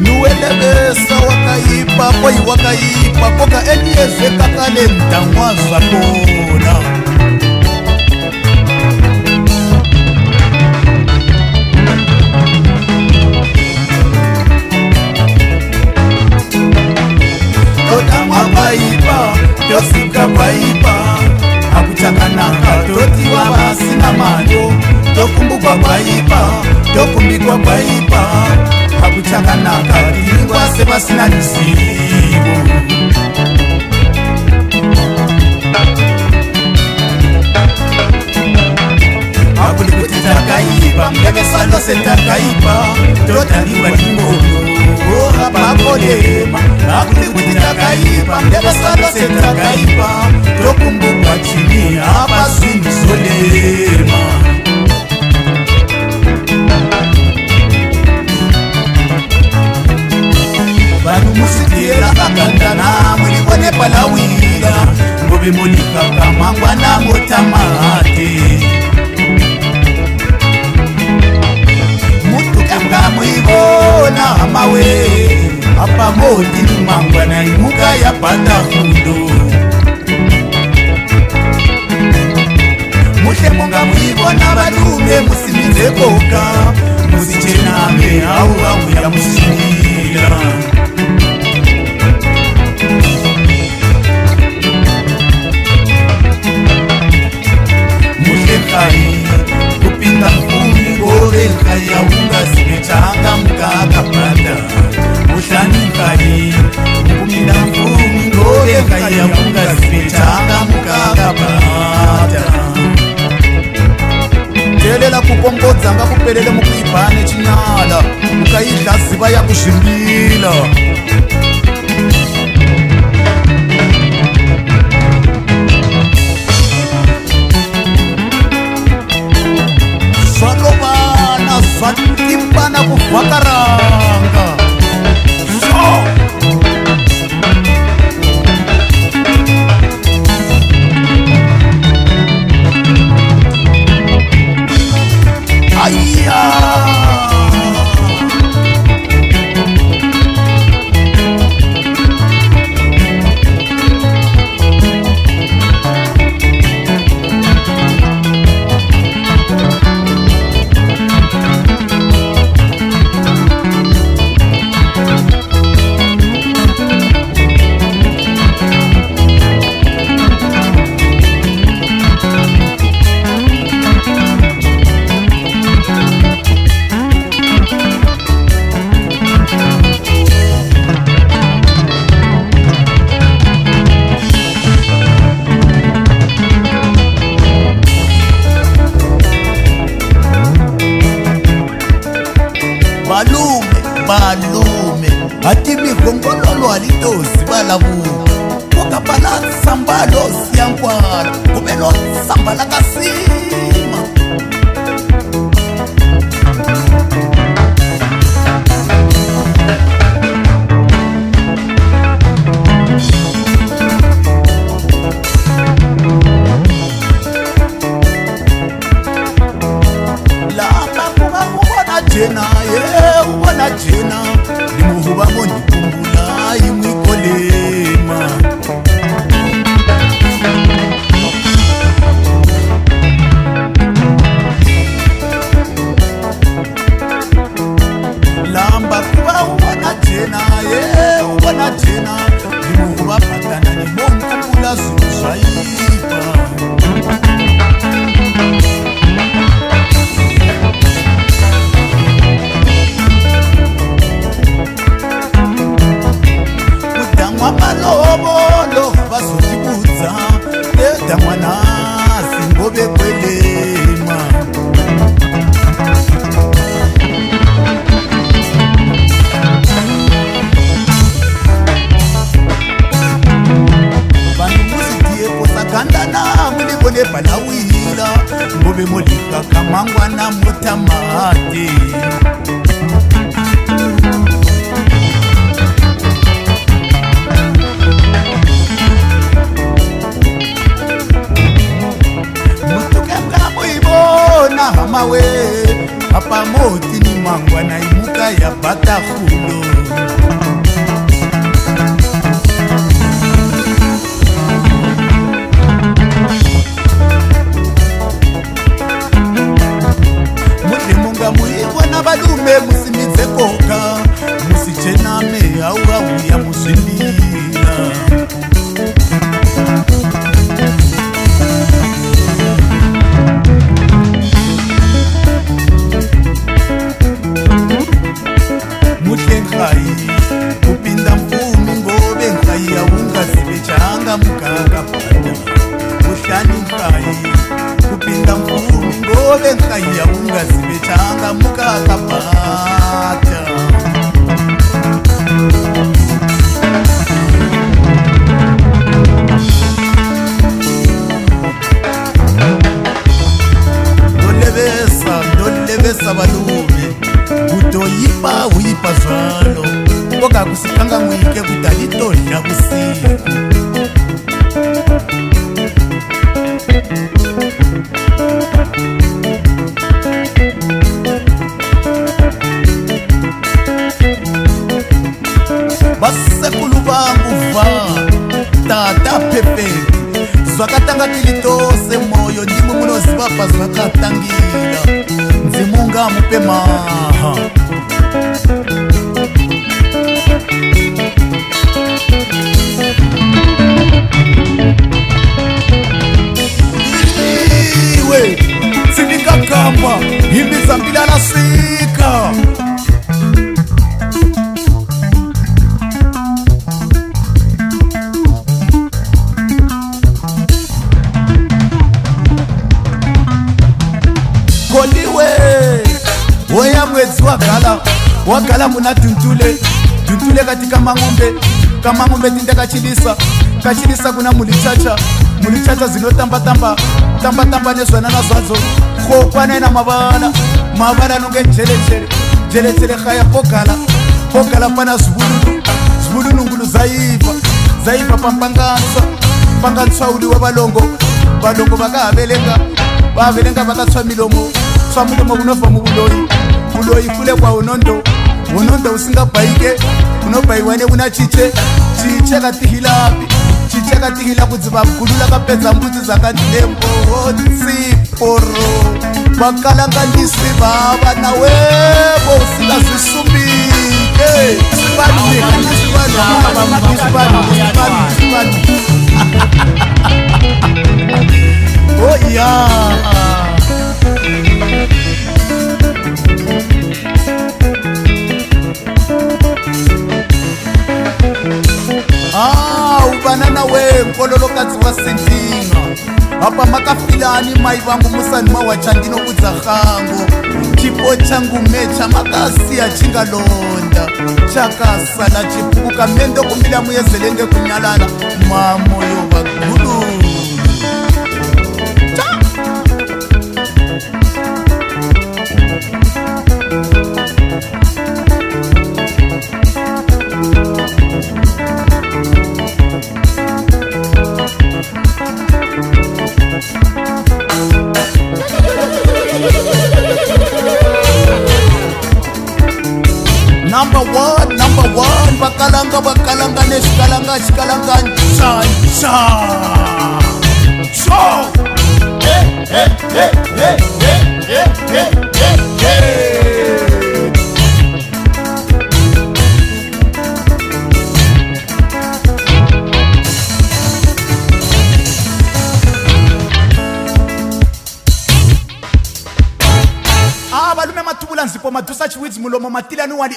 nuwelebesa wakaipa koi wakaipa koka eliezeka kale mtangwaza kona totangwa paipa tosika paipa akuchakanaka totiwa vasina mayo tokumbukwa paipa tokumbikwa paipa akuchakanaka tilingwa sevasina lisivo akulikuti takaipa mlevesalo setakaipa totaliwa limono apakolema akulikuti takaipa mlevesalo setakaipa tokumbukwa chini apasumisolema vanhu musitiera kakandana mulibone palawira ngove molikaka mangwana motamate mutukamga muivona hamawe apamondi mangwana imuka yapata fundo mushe monga muivona varume musimidze koka musichename au vauya musimira mushekari kupinda mfumi ngovenkai yaungazivetanga mukakapanda mushanikari kupinda mfumi ngovenkai yaungazivetanga mukakapanda telela kukombodza ngakupelele mukuibhane chinyala mukaidla ziva yakuzvimbila zvalovana zvatimbana kuvhakaranga malume hati mihongololo halitozi valavuka kokapala sambalo siyankwala kumelo sambala kasima jena ye ubona jena limuhuba mondikumbula imwikolema lamba kuba ubona jena ye ubona jena limuhuba patana limonkumbula zuzaipa malobolo bazotibudza eda mwana singobe kwelema vanhu muzitieko sakandana mulibone balawila ngobe molikaka mangwana motamate hama nawe apa moti ni mangwa na imuka ya batafulo mulimunga muibwa na balume musimidze koka musichename auauya muzvimbira mutengai kupinda mfumi ngove ngai yaungazive changa mugaka panda muhlani ngai kupinda mfumi ngove ngai yaungazive changa mugaka panda ndolevesa valume kutoyipa uyipa zvalo koka kusikanga mwike kutalitodya vusiku vasekulu vangu va tata pepeti zvakatanga tili tose moyo ndimwe munozivapa zvakatangila nzimunga mupe maha iwe sindikakamba himbiza mbila nasika koliwe oya mwedzi wagala muna tuntule katika kamang'ombe tindakachilisa kuna mulichacha zinotambatamba nezvanana zvadzo kopana na mavala nonge jelechere khaya pogala pana zvivulunungulu zaiva pampanganswa uli wa valongo vakavelenga vakatswa milomo unobva mubuloyi kule kwa unondo usingabhaike unobhayiwa nekuna chiche katihila kudzi vagulula kapedza mbudzi dzakandembo tsiporo vakalanganisi vava nawevo usingazvisumbike oh yeah. Ubanana we nkololokadzi wasentinga apa makafilani mai vangu musani mawachandino kudzakhango chipo changu mecha makasiya chingalonda chakasala chipuka mendo kumila muyezelenge kunyalala mamoyo vagulu Number one, bakalanga neshikalanga cho valume matubula nzipo madusa chiwidzi mulomo matilani wali